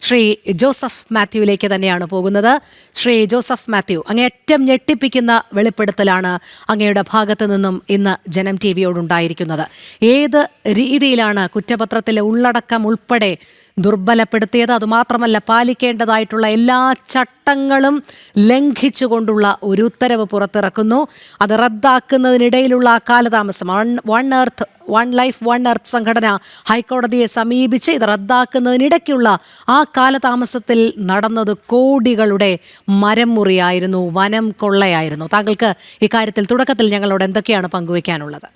Shri Joseph മാത്യുവിലേക്ക് തന്നെയാണ് പോകുന്നത്. Shri Joseph Mathew, അങ്ങേയറ്റം ഞെട്ടിപ്പിക്കുന്ന വെളിപ്പെടുത്തലാണ് അങ്ങയുടെ ഭാഗത്തു നിന്നും ഇന്ന് ജനം ടിവിയോടുണ്ടായിരിക്കുന്നത്. ഏത് രീതിയിലാണ് കുറ്റപത്രത്തിലെ ഉള്ളടക്കം ഉൾപ്പെടെ ദുർബലപ്പെടുത്തിയത്? അതുമാത്രമല്ല, പാലിക്കേണ്ടതായിട്ടുള്ള എല്ലാ ചട്ടങ്ങളും ലംഘിച്ചുകൊണ്ടുള്ള ഒരു ഉത്തരവ് പുറത്തിറക്കുന്നു. അത് റദ്ദാക്കുന്നതിനിടയിലുള്ള ആ കാലതാമസം, വൺ ലൈഫ് വൺ എർത്ത് സംഘടന ഹൈക്കോടതിയെ സമീപിച്ച് ഇത് റദ്ദാക്കുന്നതിനിടയ്ക്കുള്ള ആ കാലതാമസത്തിൽ നടന്നത് കോടികളുടെ മരം മുറിയായിരുന്നു, വനം കൊള്ളയായിരുന്നു. താങ്കൾക്ക് ഇക്കാര്യത്തിൽ തുടക്കത്തിൽ ഞങ്ങളോട് എന്തൊക്കെയാണ് പങ്കുവയ്ക്കാനുള്ളത്?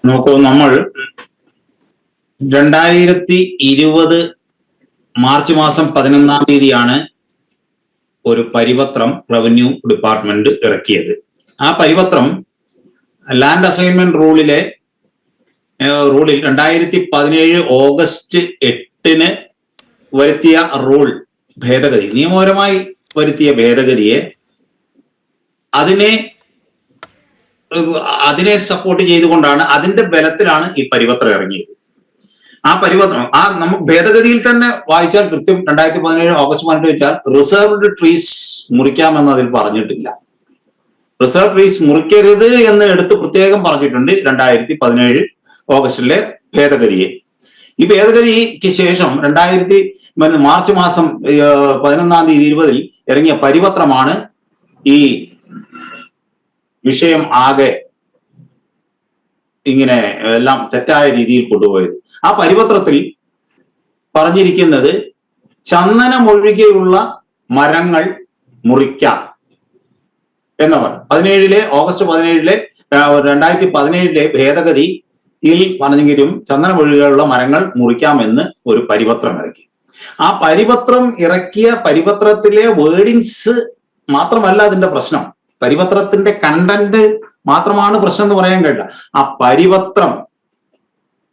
നോക്കൂ, നമ്മൾ 2020 മാർച്ച് മാസം 11-ാം തീയതിയാണ് ഒരു പരിപത്രം റവന്യൂ ഡിപ്പാർട്ട്മെന്റ് ഇറക്കിയത്. ആ പരിപത്രം ലാൻഡ് അസൈൻമെന്റ് റൂളിൽ 2017 ഓഗസ്റ്റ് 8-ന് വരുത്തിയ റൂൾ ഭേദഗതി, നിയമപരമായി വരുത്തിയ ഭേദഗതിയെ അതിനെ സപ്പോർട്ട് ചെയ്തുകൊണ്ടാണ്, അതിന്റെ ബലത്തിലാണ് ഈ പരിപത്രം ഇറങ്ങിയത്. ആ പരിപത്രം നമുക്ക് ഭേദഗതിയിൽ തന്നെ വായിച്ചാൽ കൃത്യം 2017 ഓഗസ്റ്റ് 18 വെച്ചാൽ റിസർവ്ഡ് ട്രീസ് മുറിക്കാമെന്ന് അതിൽ പറഞ്ഞിട്ടില്ല. റിസർവ് ട്രീസ് മുറിക്കരുത് എന്ന് എടുത്ത് പ്രത്യേകം പറഞ്ഞിട്ടുണ്ട് 2017 ഓഗസ്റ്റിലെ ഭേദഗതിയെ. ഈ ഭേദഗതിക്ക് ശേഷം മാർച്ച് മാസം 11-ാം തീയതി 20-ൽ ഇറങ്ങിയ പരിപത്രമാണ് ഈ വിഷയം ആകെ ഇങ്ങനെ എല്ലാം തെറ്റായ രീതിയിൽ കൊണ്ടുപോയത്. ആ പരിപത്രത്തിൽ പറഞ്ഞിരിക്കുന്നത് ചന്ദനമൊഴികെയുള്ള മരങ്ങൾ മുറിക്കാം എന്നവർ ഓഗസ്റ്റ് 17-ലെ 2017-ലെ ഭേദഗതിയിൽ പറഞ്ഞെങ്കിലും ചന്ദനമൊഴികെയുള്ള മരങ്ങൾ മുറിക്കാമെന്ന് ഒരു പരിപത്രം ഇറക്കി. ആ പരിപത്രം ഇറക്കിയ പരിപത്രത്തിലെ വേർഡിങ്സ് മാത്രമല്ല അതിന്റെ പ്രശ്നം, പരിപത്രത്തിന്റെ കണ്ടന്റ് മാത്രമാണ് പ്രശ്നം എന്ന് പറയാൻ കഴിയില്ല. ആ പരിപത്രം,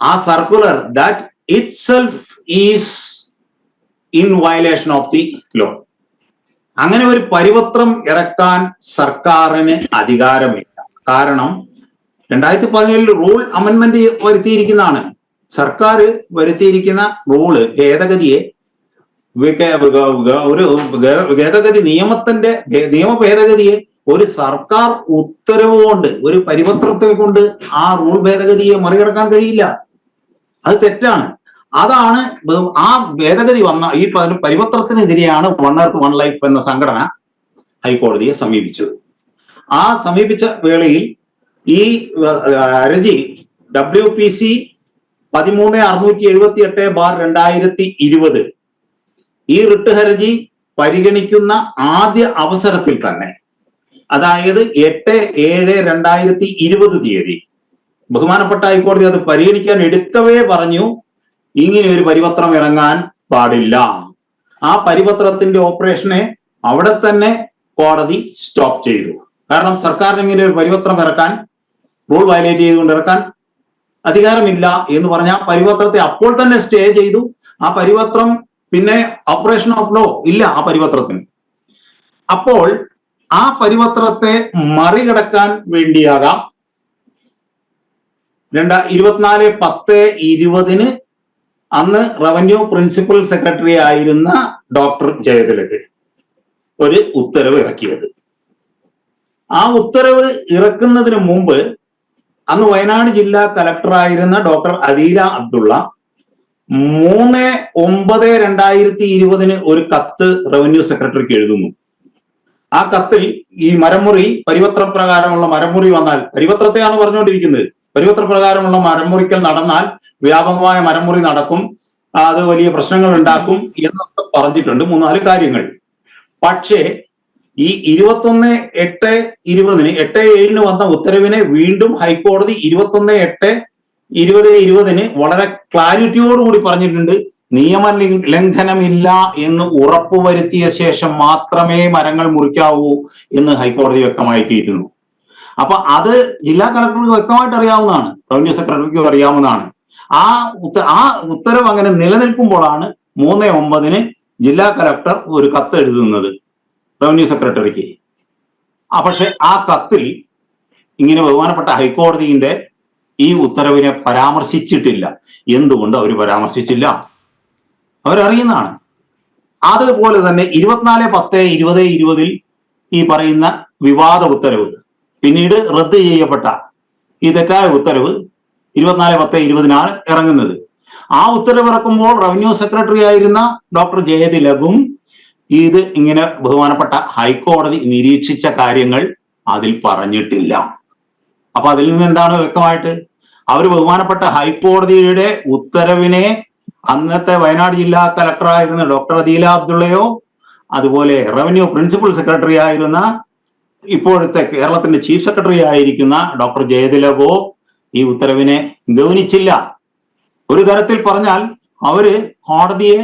ആ circular, that itself is in violation of the law. അങ്ങനെ ഒരു പരിപത്രം ഇറക്കാൻ സർക്കാരിന് അധികാരമില്ല. കാരണം 2017 റൂൾ അമെന്റ്മെന്റ് വരുത്തിയിരിക്കുന്നതാണ്. സർക്കാർ വരുത്തിയിരിക്കുന്ന റൂള് ഭേദഗതിയെ ഒരു ഭേദഗതി നിയമ ഭേദഗതിയെ ഒരു സർക്കാർ ഉത്തരവ് കൊണ്ട്, ഒരു പരിപത്രത്തെ കൊണ്ട് ആ റൂൾ ഭേദഗതിയെ മറികടക്കാൻ കഴിയില്ല. അത് തെറ്റാണ്. അതാണ് ആ ഭേദഗതി വന്ന ഈ പരിപത്രത്തിനെതിരെയാണ് വൺ എർത്ത് വൺ ലൈഫ് എന്ന സംഘടന ഹൈക്കോടതിയെ സമീപിച്ചത്. ആ സമീപിച്ച വേളയിൽ ഈ ഹർജി WPC 13-678/2020 ഈ റിട്ട് ഹർജി പരിഗണിക്കുന്ന ആദ്യ അവസരത്തിൽ തന്നെ, അതായത് 8/7/2020 തീയതി ബഹുമാനപ്പെട്ട ഹൈക്കോടതി അത് പരിഗണിക്കാൻ എടുക്കവേ പറഞ്ഞു, ഇങ്ങനെ ഒരു പരിപത്രം ഇറങ്ങാൻ പാടില്ല. ആ പരിപത്രത്തിന്റെ ഓപ്പറേഷനെ അവിടെ തന്നെ കോടതി സ്റ്റോപ്പ് ചെയ്തു. കാരണം സർക്കാരിന് ഇങ്ങനെ ഒരു പരിപത്രം ഇറക്കാൻ, റൂൾ വയലേറ്റ് ചെയ്തുകൊണ്ട് ഇറക്കാൻ അധികാരമില്ല എന്ന് പറഞ്ഞ പരിപത്രത്തെ അപ്പോൾ തന്നെ സ്റ്റേ ചെയ്തു. ആ പരിപത്രം പിന്നെ ഓപ്പറേഷൻ ഓഫ് ലോ ഇല്ല ആ പരിപത്രത്തിന്. അപ്പോൾ ആ പരിപത്രത്തെ മറികടക്കാൻ വേണ്ടിയാകാം 24/10/20 അന്ന് റവന്യൂ പ്രിൻസിപ്പൽ സെക്രട്ടറി ആയിരുന്ന ഡോക്ടർ ജയതിലക് ഒരു ഉത്തരവ് ഇറക്കിയത്. ആ ഉത്തരവ് ഇറക്കുന്നതിന് മുമ്പ് അന്ന് വയനാട് ജില്ലാ കലക്ടറായിരുന്ന ഡോക്ടർ അദീല അബ്ദുള്ള 3/9/2020 ഒരു കത്ത് റവന്യൂ സെക്രട്ടറിക്ക് എഴുതുന്നു. ആ കത്തിൽ ഈ മരമുറി, പരിപത്രപ്രകാരമുള്ള മരമുറി വന്നാൽ, പരിപത്രത്തെയാണ് പറഞ്ഞുകൊണ്ടിരിക്കുന്നത്, പരിപത്രപ്രകാരമുള്ള മരമുറിക്കൽ നടന്നാൽ വ്യാപകമായ മരമുറി നടക്കും, അത് വലിയ പ്രശ്നങ്ങൾ ഉണ്ടാക്കും എന്നൊക്കെ പറഞ്ഞിട്ടുണ്ട് 3-4 കാര്യങ്ങൾ. പക്ഷേ ഈ 21/8/20 വന്ന ഉത്തരവിനെ വീണ്ടും ഹൈക്കോടതി 21/8/2020 വളരെ ക്ലാരിറ്റിയോടുകൂടി പറഞ്ഞിട്ടുണ്ട്, നിയമ ലംഘനമില്ല എന്ന് ഉറപ്പുവരുത്തിയ ശേഷം മാത്രമേ മരങ്ങൾ മുറിക്കാവൂ എന്ന് ഹൈക്കോടതി വ്യക്തമാക്കിയിരുന്നു. അപ്പൊ അത് ജില്ലാ കളക്ടർക്ക് വ്യക്തമായിട്ട് അറിയാവുന്നതാണ്, റവന്യൂ സെക്രട്ടറിക്കും അറിയാവുന്നതാണ്. ആ ഉത്തരവ് അങ്ങനെ നിലനിൽക്കുമ്പോഴാണ് 3/9 ജില്ലാ കളക്ടർ ഒരു കത്ത് എഴുതുന്നത് റവന്യൂ സെക്രട്ടറിക്ക്. പക്ഷെ ആ കത്തിൽ ഇങ്ങനെ ബഹുമാനപ്പെട്ട ഹൈക്കോടതിയുടെ ഈ ഉത്തരവിനെ പരാമർശിച്ചിട്ടില്ല. എന്തുകൊണ്ട് അവർ പരാമർശിച്ചില്ല? അവരറിയുന്നതാണ്. അതുപോലെ തന്നെ 24/10/2020 ഈ പറയുന്ന വിവാദ ഉത്തരവ് പിന്നീട് റദ്ദ് ചെയ്യപ്പെട്ട ഈ തെറ്റായ ഉത്തരവ് 24/10/20 ഇറങ്ങുന്നത്. ആ ഉത്തരവ് ഇറക്കുമ്പോൾ റവന്യൂ സെക്രട്ടറി ആയിരുന്ന ഡോക്ടർ ജയതിലകും ഇത് ഇങ്ങനെ ബഹുമാനപ്പെട്ട ഹൈക്കോടതി നിരീക്ഷിച്ച കാര്യങ്ങൾ അതിൽ പറഞ്ഞിട്ടില്ല. അപ്പൊ അതിൽ നിന്ന് എന്താണ് വ്യക്തമായിട്ട് അവർ ബഹുമാനപ്പെട്ട ഹൈക്കോടതിയുടെ ഉത്തരവിനെ അന്നത്തെ വയനാട് ജില്ലാ കലക്ടറായിരുന്ന ഡോക്ടർ അദീല അബ്ദുള്ളയോ അതുപോലെ റവന്യൂ പ്രിൻസിപ്പൽ സെക്രട്ടറി ആയിരുന്ന ഇപ്പോഴത്തെ കേരളത്തിന്റെ ചീഫ് സെക്രട്ടറി ആയിരിക്കുന്ന ഡോക്ടർ ജയതിലകോ ഈ ഉത്തരവിനെ ഗൗനിച്ചില്ല. ഒരു തരത്തിൽ പറഞ്ഞാൽ അവര് കോടതിയെ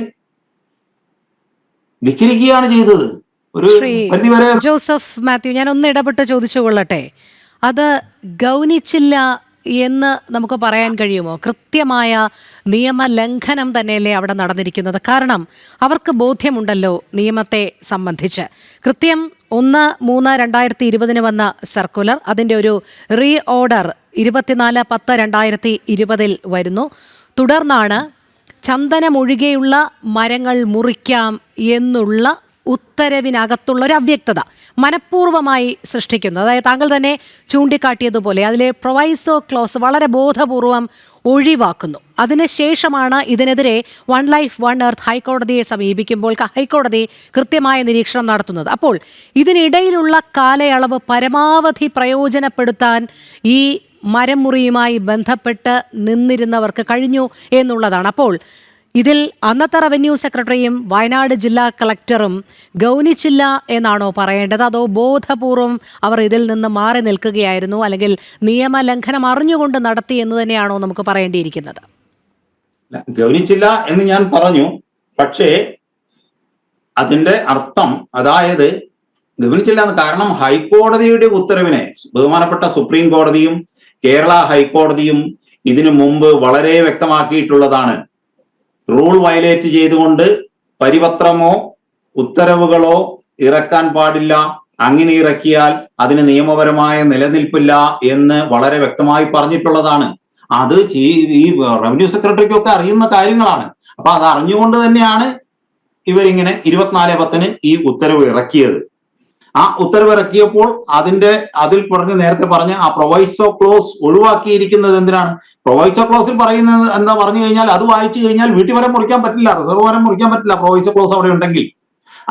ധിക്കരിക്കുകയാണ് ചെയ്തത്. ഒരു പരിധിവരെ. ജോസഫ് മാത്യു, ഞാൻ ഒന്ന് ഇടപെട്ട് ചോദിച്ചു കൊള്ളട്ടെ, അത് ഗൗനിച്ചില്ല എന്ന് നമുക്ക് പറയാൻ കഴിയുമോ? കൃത്യമായ നിയമലംഘനം തന്നെയല്ലേ അവിടെ നടന്നിരിക്കുന്നത്? കാരണം അവർക്ക് ബോധ്യമുണ്ടല്ലോ നിയമത്തെ സംബന്ധിച്ച്. കൃത്യം 1/3/2020 വന്ന സർക്കുലർ, അതിൻ്റെ ഒരു റീ ഓർഡർ 24/10/2020 വരുന്നു. തുടർന്നാണ് ചന്ദനമൊഴികെയുള്ള മരങ്ങൾ മുറിക്കാം എന്നുള്ള ഉത്തരവിനകത്തുള്ള ഒരു അവ്യക്തത മനഃപൂർവ്വമായി സൃഷ്ടിക്കുന്നു. അതായത് താങ്കൾ തന്നെ ചൂണ്ടിക്കാട്ടിയതുപോലെ അതിലെ പ്രൊവൈസോ ക്ലോസ് വളരെ ബോധപൂർവം ഒഴിവാക്കുന്നു. അതിനുശേഷമാണ് ഇതിനെതിരെ വൺ ലൈഫ് വൺ എർത്ത് ഹൈക്കോടതിയെ സമീപിക്കുമ്പോൾ ഹൈക്കോടതി കൃത്യമായ നിരീക്ഷണം നടത്തുന്നത്. അപ്പോൾ ഇതിനിടയിലുള്ള കാലയളവ് പരമാവധി പ്രയോജനപ്പെടുത്താൻ ഈ മരം മുറിയുമായി ബന്ധപ്പെട്ട് നിന്നിരുന്നവർക്ക് കഴിഞ്ഞു എന്നുള്ളതാണ്. അപ്പോൾ ഇതിൽ അന്നത്തെ റവന്യൂ സെക്രട്ടറിയും വയനാട് ജില്ലാ കളക്ടറും ഗൗനിച്ചില്ല എന്നാണോ പറയേണ്ടത്? അതോ ബോധപൂർവം അവർ ഇതിൽ നിന്ന് മാറി നിൽക്കുകയായിരുന്നു, അല്ലെങ്കിൽ നിയമലംഘനം അറിഞ്ഞുകൊണ്ട് നടത്തി എന്ന് തന്നെയാണോ നമുക്ക് പറയേണ്ടിയിരിക്കുന്നത്? ഗൗനിച്ചില്ല എന്ന് ഞാൻ പറഞ്ഞു. പക്ഷേ അതിന്റെ അർത്ഥം, അതായത് ഗൗനിച്ചില്ല എന്ന്, കാരണം ഹൈക്കോടതിയുടെ ഉത്തരവിനെ ബഹുമാനപ്പെട്ട സുപ്രീം കോടതിയും കേരള ഹൈക്കോടതിയും ഇതിനു മുമ്പ് വളരെ വ്യക്തമാക്കിയിട്ടുള്ളതാണ്. റൂൾ വയലേറ്റ് ചെയ്തുകൊണ്ട് പരിപത്രമോ ഉത്തരവുകളോ ഇറക്കാൻ പാടില്ല, അങ്ങനെ ഇറക്കിയാൽ അതിന് നിയമപരമായ നിലനിൽപ്പില്ല എന്ന് വളരെ വ്യക്തമായി പറഞ്ഞിട്ടുള്ളതാണ്. അത് ഈ റവന്യൂ സെക്രട്ടറിക്കൊക്കെ അറിയുന്ന കാര്യങ്ങളാണ്. അപ്പൊ അത് അറിഞ്ഞുകൊണ്ട് തന്നെയാണ് ഇവരിങ്ങനെ 24/10 ഈ ഉത്തരവ് ഇറക്കിയത്. ആ ഉത്തരവ് ഇറക്കിയപ്പോൾ അതിൽ പറഞ്ഞ് നേരത്തെ പറഞ്ഞ ആ പ്രൊവൈസോ ക്ലോസ് ഒഴിവാക്കിയിരിക്കുന്നത് എന്തിനാണ്? പ്രൊവൈസോ ക്ലോസിൽ പറയുന്നത് എന്താ പറഞ്ഞു കഴിഞ്ഞാൽ, അത് വായിച്ചു കഴിഞ്ഞാൽ വീട്ടിൽ വരെ മുറിക്കാൻ പറ്റില്ല, റിസർവ് വരെ മുറിക്കാൻ പറ്റില്ല പ്രൊവൈസോ ക്ലോസ് അവിടെ ഉണ്ടെങ്കിൽ.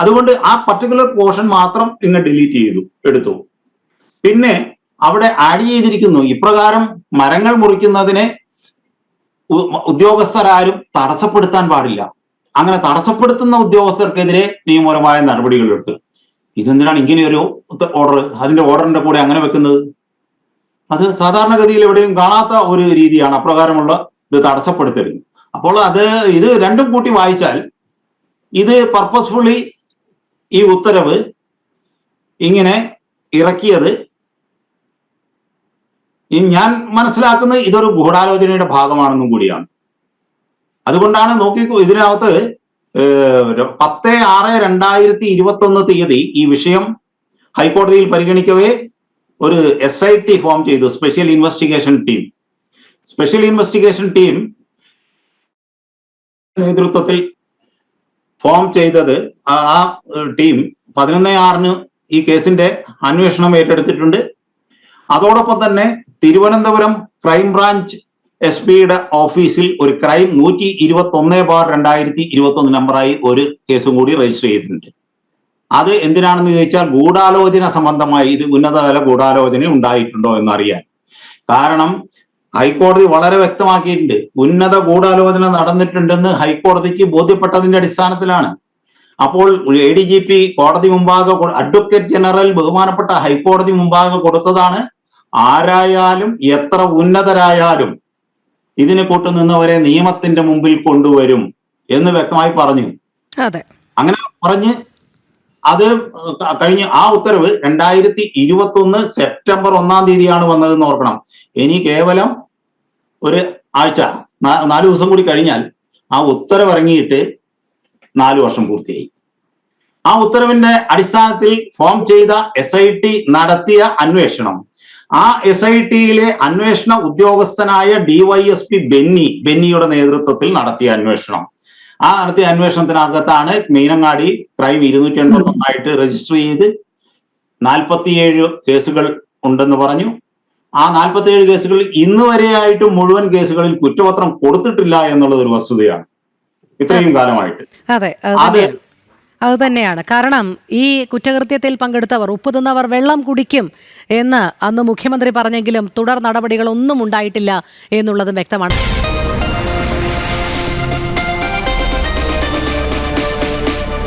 അതുകൊണ്ട് ആ പർട്ടിക്കുലർ പോർഷൻ മാത്രം ഇങ്ങ് ഡിലീറ്റ് എടുത്തു. പിന്നെ അവിടെ ആഡ് ചെയ്തിരിക്കുന്നു, ഇപ്രകാരം മരങ്ങൾ മുറിക്കുന്നതിനെ ഉദ്യോഗസ്ഥരാരും തടസ്സപ്പെടുത്താൻ പാടില്ല. അങ്ങനെ തടസ്സപ്പെടുത്തുന്ന ഉദ്യോഗസ്ഥർക്കെതിരെ നിയമപരമായ നടപടികൾ എടുത്തു. ഇതെന്തിനാണ് ഇങ്ങനെയൊരു ഓർഡർ, അതിന്റെ ഓർഡറിന്റെ കൂടെ അങ്ങനെ വെക്കുന്നത്? അത് സാധാരണഗതിയിൽ എവിടെയും കാണാത്ത ഒരു രീതിയാണ്. അപ്രകാരമുള്ള ഇത് തടസ്സപ്പെടുത്തരുത്. അപ്പോൾ ഇത് രണ്ടും കൂട്ടി വായിച്ചാൽ ഇത് പർപ്പസ്ഫുള്ളി ഈ ഉത്തരവ് ഇങ്ങനെ ഇറക്കിയത് ഞാൻ മനസ്സിലാക്കുന്നത് ഇതൊരു ഗൂഢാലോചനയുടെ ഭാഗമാണെന്നും കൂടിയാണ്. അതുകൊണ്ടാണ് നോക്കിക്കോ, ഇതിനകത്ത് 10/6/2021 തീയതി ഈ വിഷയം ഹൈക്കോടതിയിൽ പരിഗണിക്കവേ ഒരു SIT ഫോം ചെയ്തു, സ്പെഷ്യൽ ഇൻവെസ്റ്റിഗേഷൻ ടീം നേതൃത്വത്തിൽ ഫോം ചെയ്തത്. ആ ടീം 11/6 ഈ കേസിന്റെ അന്വേഷണം ഏറ്റെടുത്തിട്ടുണ്ട്. അതോടൊപ്പം തന്നെ തിരുവനന്തപുരം ക്രൈംബ്രാഞ്ച് SP-യുടെ ഓഫീസിൽ ഒരു ക്രൈം 121/2021 നമ്പറായി ഒരു കേസും കൂടി രജിസ്റ്റർ ചെയ്തിട്ടുണ്ട്. അത് എന്തിനാണെന്ന് ചോദിച്ചാൽ ഗൂഢാലോചന സംബന്ധമായി ഇത് ഉന്നതതല ഗൂഢാലോചന ഉണ്ടായിട്ടുണ്ടോ എന്നറിയാൻ. കാരണം ഹൈക്കോടതി വളരെ വ്യക്തമാക്കിയിട്ടുണ്ട്, ഉന്നത ഗൂഢാലോചന നടന്നിട്ടുണ്ടെന്ന് ഹൈക്കോടതിക്ക് ബോധ്യപ്പെട്ടതിന്റെ അടിസ്ഥാനത്തിലാണ്. അപ്പോൾ ADGP കോടതി മുമ്പാകെ, അഡ്വക്കേറ്റ് ജനറൽ ബഹുമാനപ്പെട്ട ഹൈക്കോടതി മുമ്പാകെ കൊടുത്തതാണ്, ആരായാലും എത്ര ഉന്നതരായാലും ഇതിനെ കൂട്ടുനിന്നവരെ നിയമത്തിന്റെ മുമ്പിൽ കൊണ്ടുവരും എന്ന് വ്യക്തമായി പറഞ്ഞു. അങ്ങനെ പറഞ്ഞ് അത് കഴിഞ്ഞ് ആ ഉത്തരവ് 2021 സെപ്റ്റംബർ 1 തീയതിയാണ് വന്നതെന്ന് ഓർക്കണം. ഇനി കേവലം ഒരു ആഴ്ച 4 ദിവസം കൂടി കഴിഞ്ഞാൽ ആ ഉത്തരവ് ഇറങ്ങിയിട്ട് 4 വർഷം പൂർത്തിയായി. ആ ഉത്തരവിന്റെ അടിസ്ഥാനത്തിൽ ഫോം ചെയ്ത SIT നടത്തിയ അന്വേഷണം, ആ SIT-യിലെ അന്വേഷണ ഉദ്യോഗസ്ഥനായ DYSP ബെന്നിയുടെ നേതൃത്വത്തിൽ നടത്തിയ അന്വേഷണം. ആ നടത്തിയ അന്വേഷണത്തിനകത്താണ് മീനങ്ങാടി ക്രൈം 281 രജിസ്റ്റർ ചെയ്ത് 47 കേസുകൾ ഉണ്ടെന്ന് പറഞ്ഞു. ആ 47 കേസുകളിൽ ഇന്ന് വരെയായിട്ട് മുഴുവൻ കേസുകളിൽ കുറ്റപത്രം കൊടുത്തിട്ടില്ല എന്നുള്ളത് ഒരു വസ്തുതയാണ്. ഇത്രയും കാലമായിട്ട് അതെ, അത് തന്നെയാണ്. കാരണം ഈ കുറ്റകൃത്യത്തിൽ പങ്കെടുത്തവർ ഉപ്പ് തിന്നവർ വെള്ളം കുടിക്കും എന്ന് അന്ന് മുഖ്യമന്ത്രി പറഞ്ഞെങ്കിലും തുടർ നടപടികളൊന്നും ഉണ്ടായിട്ടില്ല എന്നുള്ളതും വ്യക്തമാണ്.